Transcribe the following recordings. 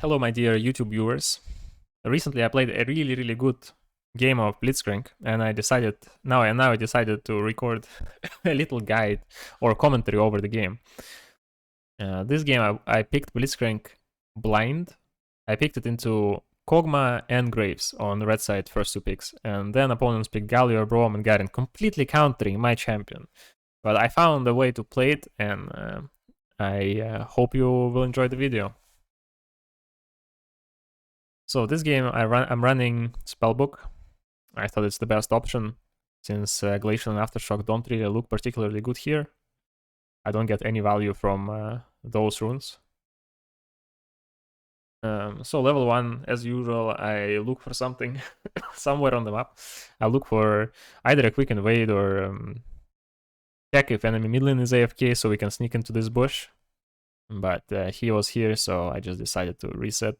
Hello, my dear YouTube viewers. Recently, I played a really good game of Blitzcrank, and I decided to record a little guide or commentary over the game. This game, I picked Blitzcrank blind. I picked it into Kog'Maw and Graves on the red side, first two picks, and then opponents picked Galio, Braum, and Garen, completely countering my champion. But I found a way to play it, and I hope you will enjoy the video. So this game, I'm running Spellbook. I thought it's the best option, since Glacial and Aftershock don't really look particularly good here. I don't get any value from those runes. So level 1, as usual, I look for something somewhere on the map. I look for either a quick invade or check if enemy mid lane is AFK so we can sneak into this bush. But he was here, so I just decided to reset.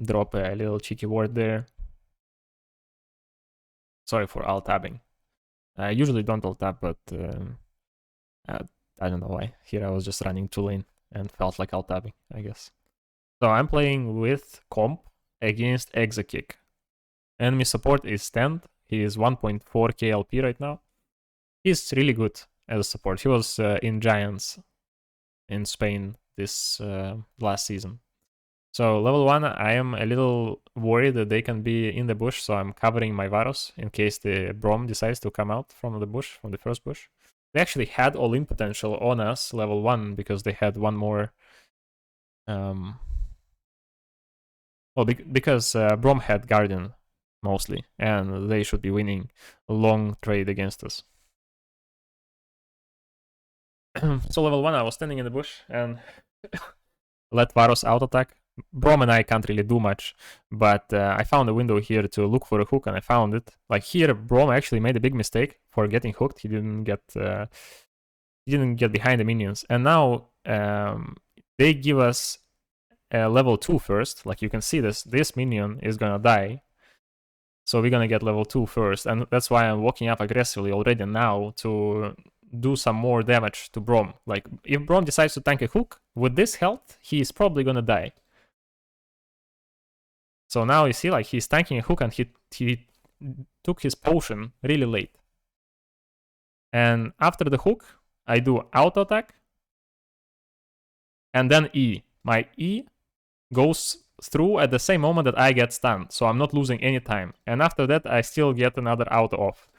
Drop a little cheeky ward there. Sorry for alt-tabbing. I usually don't alt-tab, but I don't know why. Here I was just running 2-lane and felt like alt-tabbing, I guess. So I'm playing with comp against Exakick. Enemy support is Stend. He is 1.4k LP right now. He's really good as a support. He was in Giants in Spain this last season. So level 1, I am a little worried that they can be in the bush, so I'm covering my Varus in case the Braum decides to come out from the bush, from the first bush. They actually had all-in potential on us, level 1, because they had one more... because Braum had Guardian, mostly, and they should be winning a long trade against us. So level 1, I was standing in the bush and let Varus out-attack. Braum and I can't really do much, but I found a window here to look for a hook, and I found it. Like here, Braum actually made a big mistake for getting hooked. He didn't get behind the minions, and now they give us a level 2 first. Like you can see, this minion is gonna die, so we're gonna get level 2 first, and that's why I'm walking up aggressively already now to do some more damage to Braum. Like if Braum decides to tank a hook with this health, he is probably gonna die. So now you see, like, he's tanking a hook and he took his potion really late. And after the hook, I do auto attack and then E. My E goes through at the same moment that I get stunned, so I'm not losing any time. And after that, I still get another auto off.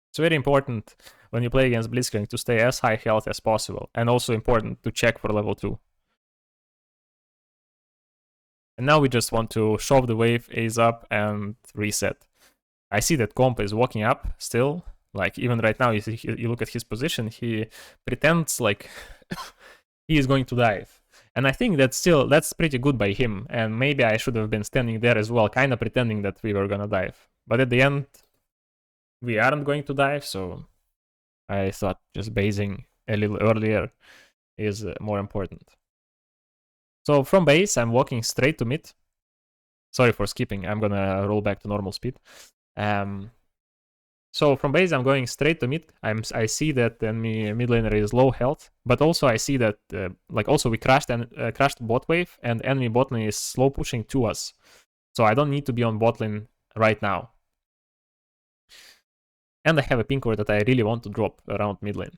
It's very important when you play against Blitzcrank to stay as high health as possible, and also important to check for level 2. And now we just want to shove the wave, ace up, and reset. I see that comp is walking up still. Like, even right now, you look at his position, he pretends like he is going to dive. And I think that's pretty good by him. And maybe I should have been standing there as well, kind of pretending that we were gonna dive. But at the end, we aren't going to dive, so I thought just basing a little earlier is more important. So from base, I'm walking straight to mid. Sorry for skipping, I'm gonna roll back to normal speed. So from base, I'm going straight to mid. I see that the enemy mid laner is low health, but also I see that also we crashed bot wave, and enemy bot lane is slow pushing to us. So I don't need to be on bot lane right now. And I have a pink ward that I really want to drop around mid lane.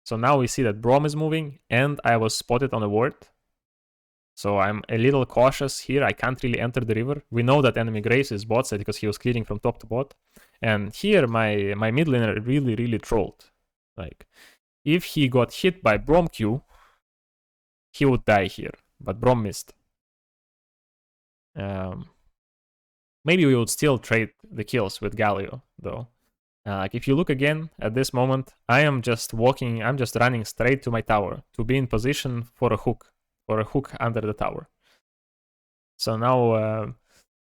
So now we see that Braum is moving, and I was spotted on a ward. So I'm a little cautious here. I can't really enter the river. We know that enemy Graves is bot side because he was clearing from top to bot. And here my mid laner really trolled. Like, if he got hit by Braum Q, he would die here. But Braum missed. Maybe we would still trade the kills with Galio, though. Like, if you look again at this moment, I'm just running straight to my tower to be in position for a hook. Or a hook under the tower. So now,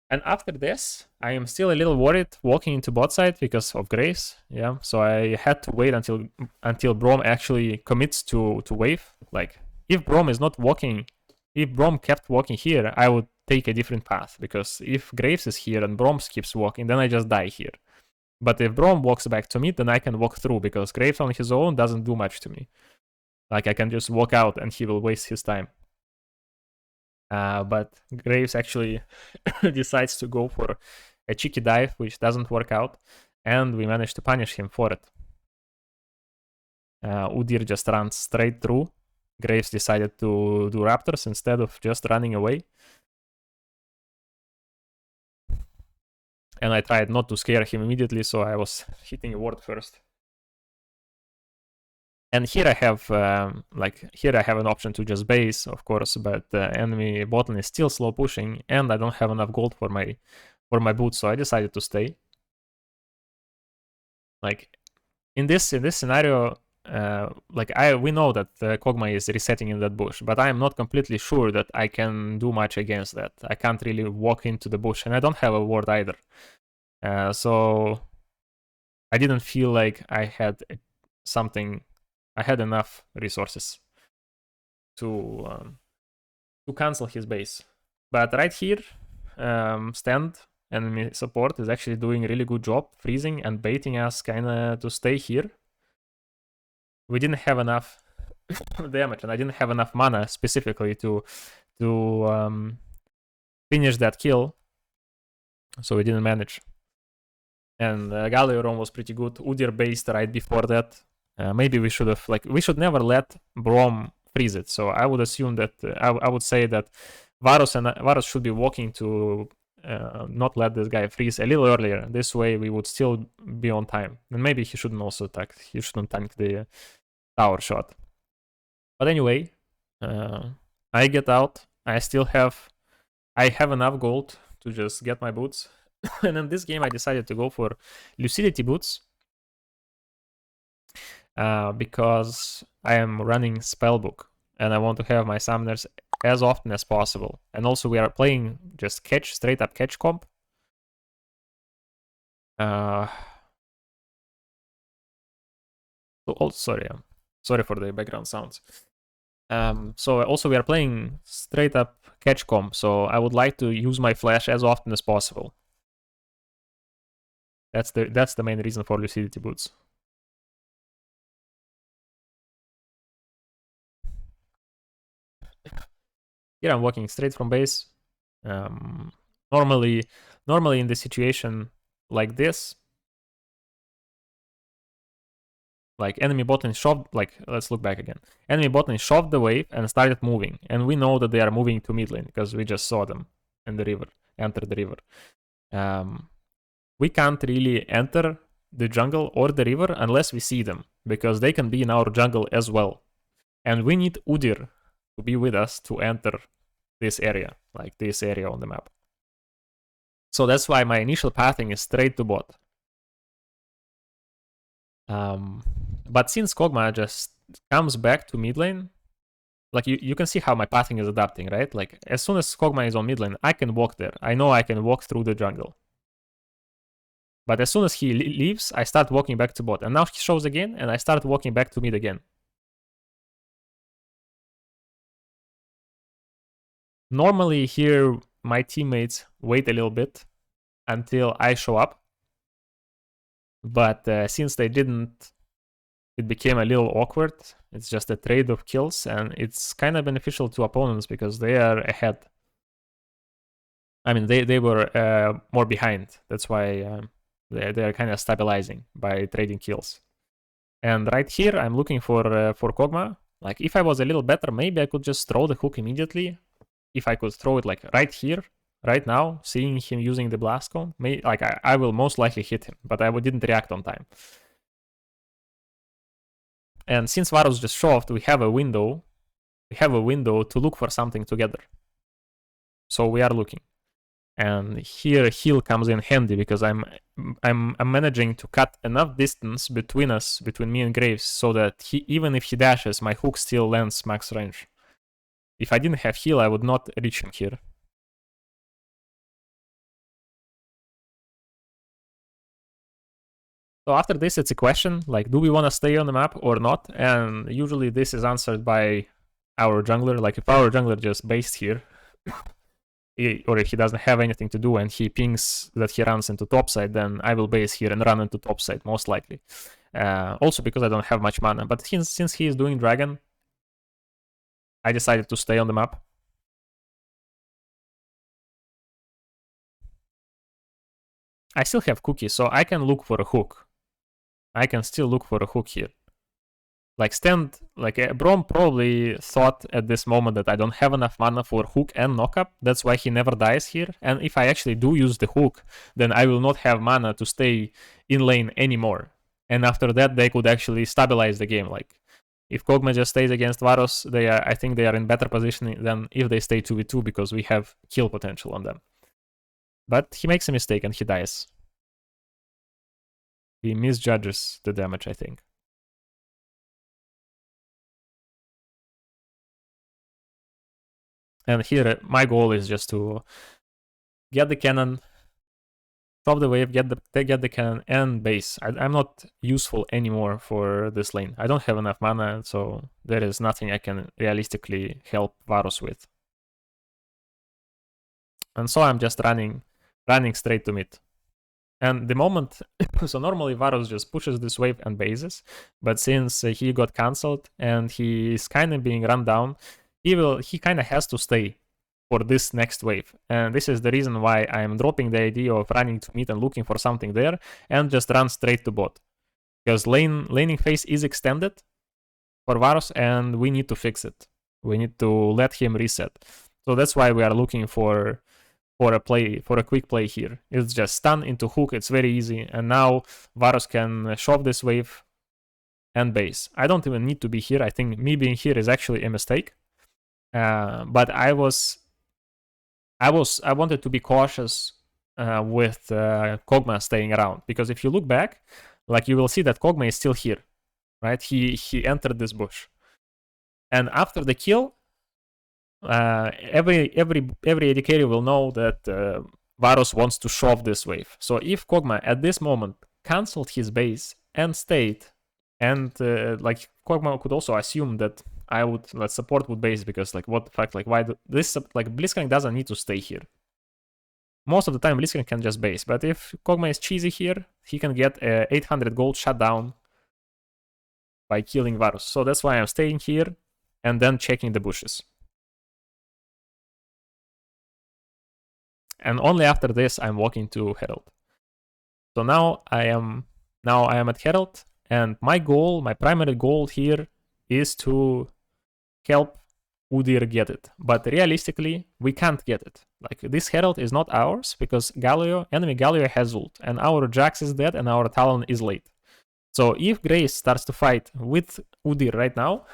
and after this, I am still a little worried walking into bot side because of Grace. Yeah, so I had to wait until Braum actually commits to wave. Like, if Braum is not walking, if Braum kept walking here, I would take a different path, because if Graves is here and Braum keeps walking, then I just die here. But if Braum walks back to me, then I can walk through, because Graves on his own doesn't do much to me. Like I can just walk out and he will waste his time. But Graves actually decides to go for a cheeky dive, which doesn't work out, and we manage to punish him for it. Udyr just runs straight through. Graves decided to do Raptors instead of just running away. And I tried not to scare him immediately, so I was hitting a ward first. And here I have an option to just base, of course, but the enemy bot lane is still slow pushing, and I don't have enough gold for my boots, so I decided to stay. Like in this scenario, we know that Kog'Maw is resetting in that bush, but I am not completely sure that I can do much against that. I can't really walk into the bush, and I don't have a ward either. So I didn't feel like I had enough resources to cancel his base. But right here, Stend, enemy support, is actually doing a really good job freezing and baiting us kinda to stay here. We didn't have enough damage, and I didn't have enough mana specifically to finish that kill, so we didn't manage. And Galio was pretty good. Udyr based right before that. Maybe we should have, we should never let Braum freeze it. So I would assume that, I would say that Varus should be walking to not let this guy freeze a little earlier. This way we would still be on time. And maybe he shouldn't also tank the tower shot. But anyway, I get out. I have enough gold to just get my boots. And in this game I decided to go for Lucidity boots. Because I am running Spellbook and I want to have my summoners as often as possible. And also we are playing just straight up catch comp. Sorry for the background sounds. So also we are playing straight up catch comp, so I would like to use my flash as often as possible. That's the main reason for Lucidity boots. Here I'm walking straight from base. Normally in the situation like this, like enemy bot lane shoved, let's look back again. Enemy bot lane shoved the wave and started moving, and we know that they are moving to mid lane because we just saw them in the river, enter the river. We can't really enter the jungle or the river unless we see them, because they can be in our jungle as well. And we need Udyr to be with us to enter this area, like this area on the map. So that's why my initial pathing is straight to bot. But since Kog'Maw just comes back to mid lane, like you can see how my pathing is adapting, right? Like as soon as Kog'Maw is on mid lane, I can walk there. I know I can walk through the jungle. But as soon as he leaves, I start walking back to bot. And now he shows again, and I start walking back to mid again. Normally here, my teammates wait a little bit until I show up. But since they didn't, it became a little awkward. It's just a trade of kills, and it's kind of beneficial to opponents because they are ahead. I mean, they were more behind. That's why they're kind of stabilizing by trading kills. And right here, I'm looking for Kog'Maw. Like, if I was a little better, maybe I could just throw the hook immediately. If I could throw it like right here, right now, seeing him using the blast cone, I will most likely hit him, but I didn't react on time. And since Varus just shoved, we have a window. We have a window to look for something together. So we are looking. And here heal comes in handy because I'm managing to cut enough distance between me and Graves, so that even if he dashes, my hook still lands max range. If I didn't have heal, I would not reach him here. So after this, it's a question, like, do we want to stay on the map or not? And usually this is answered by our jungler. Like, if our jungler just based here, or if he doesn't have anything to do and he pings that he runs into topside, then I will base here and run into topside, most likely. Also because I don't have much mana. But since he is doing dragon, I decided to stay on the map. I still have cookie, so I can look for a hook. I can still look for a hook here. Like Stend, like Braum probably thought at this moment that I don't have enough mana for hook and knockup. That's why he never dies here. And if I actually do use the hook, then I will not have mana to stay in lane anymore. And after that, they could actually stabilize the game. Like if Kog'Maw just stays against Varus, I think they are in better position than if they stay 2v2 because we have kill potential on them. But he makes a mistake and he dies. He misjudges the damage, I think. And here, my goal is just to get the cannon, stop the wave, get the cannon, and base. I'm not useful anymore for this lane. I don't have enough mana, so there is nothing I can realistically help Varus with. And so I'm just running straight to mid. And the moment, so normally Varus just pushes this wave and bases, but since he got cancelled and he is kind of being run down, he kind of has to stay for this next wave. And this is the reason why I'm dropping the idea of running to mid and looking for something there and just run straight to bot. Because laning phase is extended for Varus and we need to fix it. We need to let him reset. So that's why we are looking for a quick play here. It's just stun into hook, it's very easy. And now Varus can shove this wave and base. I don't even need to be here. I think me being here is actually a mistake. But I wanted to be cautious with Kog'Maw staying around, because if you look back, like you will see that Kog'Maw is still here, right? He entered this bush, and after the kill, every AD carry will know that Varus wants to shove this wave. So if Kog'Maw at this moment cancelled his base and stayed, and like Kog'Maw could also assume that support would base, because like what the fuck, like why this, like Blitzcrank doesn't need to stay here. Most of the time Blitzcrank can just base, but if Kog'Maw is cheesy here, he can get 800 gold shut down by killing Varus. So that's why I'm staying here and then checking the bushes. And only after this I'm walking to Herald. So now I am at Herald, and my primary goal here is to help Udyr get it. But realistically, we can't get it. Like, this Herald is not ours because enemy Galio has ult, and our Jax is dead and our Talon is late. So if Grace starts to fight with Udyr right now,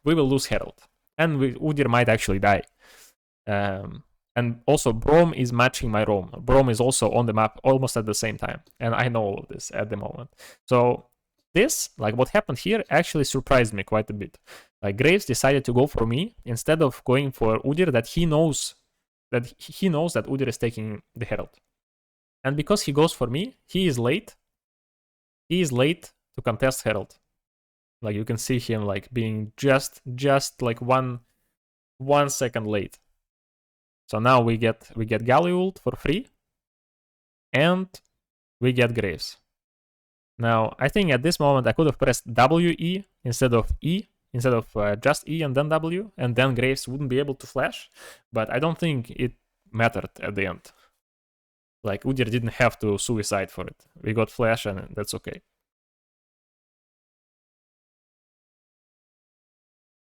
we will lose Herald. And Udyr might actually die. And also, Braum is matching my roam. Braum is also on the map almost at the same time. And I know all of this at the moment. So this, like what happened here, actually surprised me quite a bit. Like, Graves decided to go for me instead of going for Udyr, that he knows that Udyr is taking the Herald. And because he goes for me, he is late. He is late to contest Herald. Like, you can see him like being just like one second late. So now we get Galio ult for free, and we get Graves. Now, I think at this moment I could have pressed WE instead of E, instead of just E and then W, and then Graves wouldn't be able to flash, but I don't think it mattered at the end. Like, Udyr didn't have to suicide for it. We got flash and that's okay.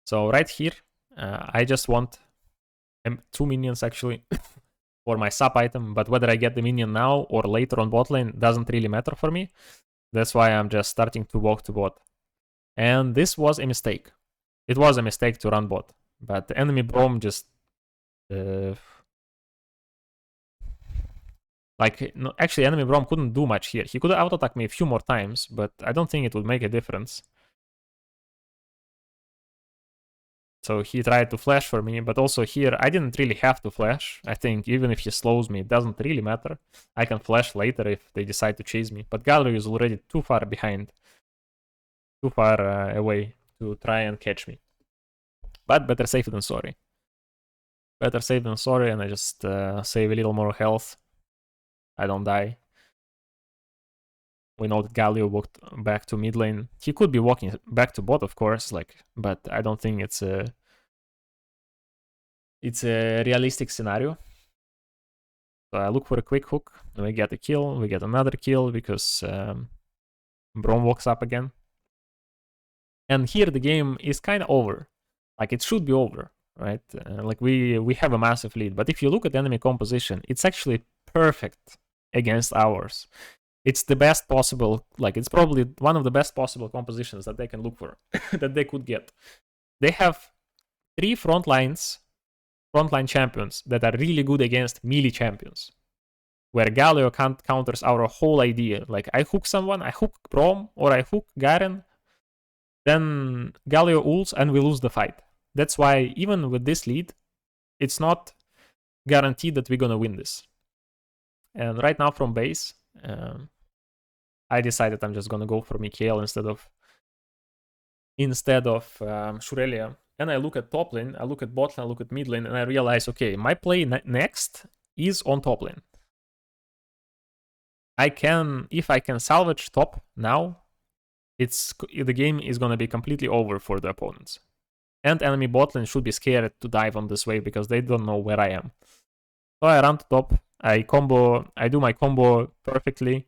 So right here, I just want 2 minions actually for my sub item, but whether I get the minion now or later on bot lane doesn't really matter for me. That's why I'm just starting to walk to bot. And this was a mistake. It was a mistake to run bot, but the enemy Braum just actually enemy Braum couldn't do much here. He could have auto-attacked me a few more times, but I don't think it would make a difference. So he tried to flash for me, but also here I didn't really have to flash. I think even if he slows me, it doesn't really matter. I can flash later if they decide to chase me. But Galio is already too far behind, too far away to try and catch me. But better safe than sorry. Better safe than sorry, and I just save a little more health. I don't die. We know that Galio walked back to mid lane. He could be walking back to bot, of course, like, but I don't think it's it's a realistic scenario. So I look for a quick hook, we get a kill, we get another kill because Brom walks up again. And here the game is kind of over. Like it should be over, right? Like we have a massive lead. But if you look at enemy composition, it's actually perfect against ours. It's the best possible, like it's probably one of the best possible compositions that they can look for, that they could get. They have 3 frontline champions that are really good against melee champions, where Galio counters our whole idea. Like I hook someone, I hook Brom, or I hook Garen, then Galio ults and we lose the fight. That's why even with this lead, it's not guaranteed that we're gonna win this. And right now from base, I decided I'm just gonna go for Mikhail instead of Shurelia. And I look at top lane, I look at bot lane, I look at mid lane, and I realize, okay, my play next is on top lane. If I can salvage top now, the game is gonna be completely over for the opponents. And enemy bot lane should be scared to dive on this wave because they don't know where I am. So I run to top, I do my combo perfectly.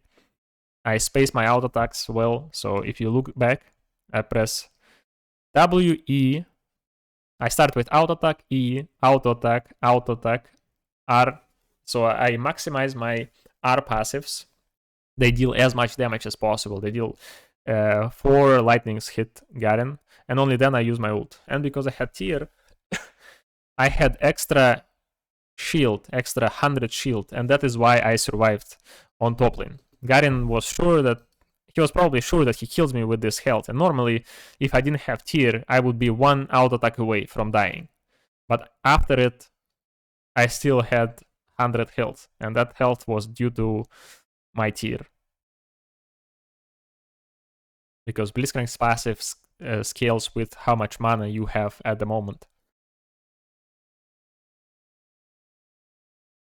I space my auto attacks well. So if you look back, I press W, E. I start with auto attack, E, auto attack, R. So I maximize my R passives. They deal as much damage as possible. They deal 4 lightnings hit Garen, and only then I use my ult. And because I had tier, I had extra shield, extra 100 shield, and that is why I survived on top lane. Garen was probably sure that he kills me with this health, and normally, if I didn't have tier, I would be 1 auto attack away from dying. But after it, I still had 100 health, and that health was due to my tier. Because Blitzcrank's passive scales with how much mana you have at the moment.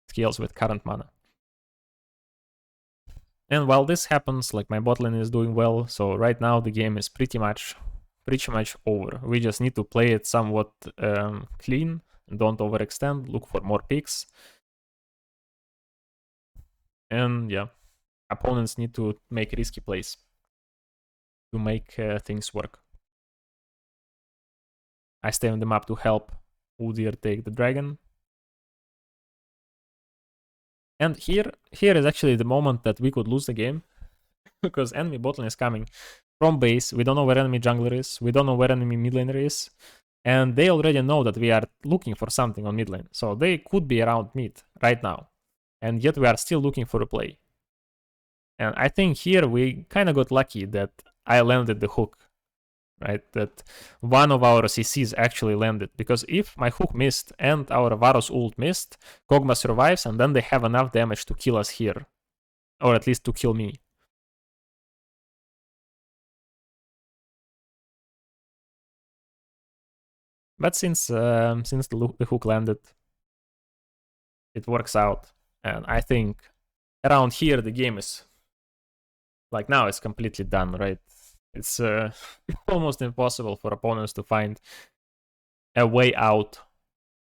Scales with current mana. And while this happens, like my bot lane is doing well, so right now the game is pretty much over. We just need to play it somewhat clean, don't overextend, look for more picks. And yeah, opponents need to make risky plays to make things work. I stay on the map to help Udyr take the dragon. And here is actually the moment that we could lose the game, because enemy bot lane is coming from base. We don't know where enemy jungler is. We don't know where enemy mid laner is. And they already know that we are looking for something on mid lane. So they could be around mid right now. And yet we are still looking for a play. And I think here we kind of got lucky that I landed the hook, right? That one of our CCs actually landed. Because if my hook missed and our Varus ult missed, Kog'Maw survives and then they have enough damage to kill us here. Or at least to kill me. But since the hook landed, it works out. And I think around here the game is, like now it's completely done, right? It's almost impossible for opponents to find a way out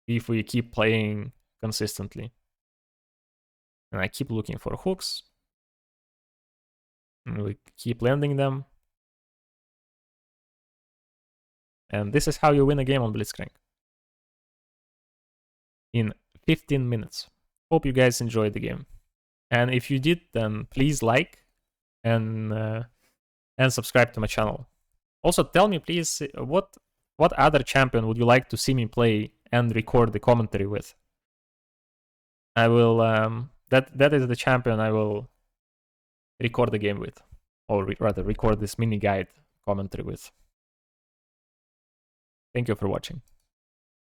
if we keep playing consistently. And I keep looking for hooks. And we keep landing them. And this is how you win a game on Blitzcrank. In 15 minutes. Hope you guys enjoyed the game. And if you did, then please like and subscribe to my channel. Also, tell me, please, what other champion would you like to see me play and record the commentary with? I will, that is the champion I will record the game with. Or rather, record this mini guide commentary with. Thank you for watching.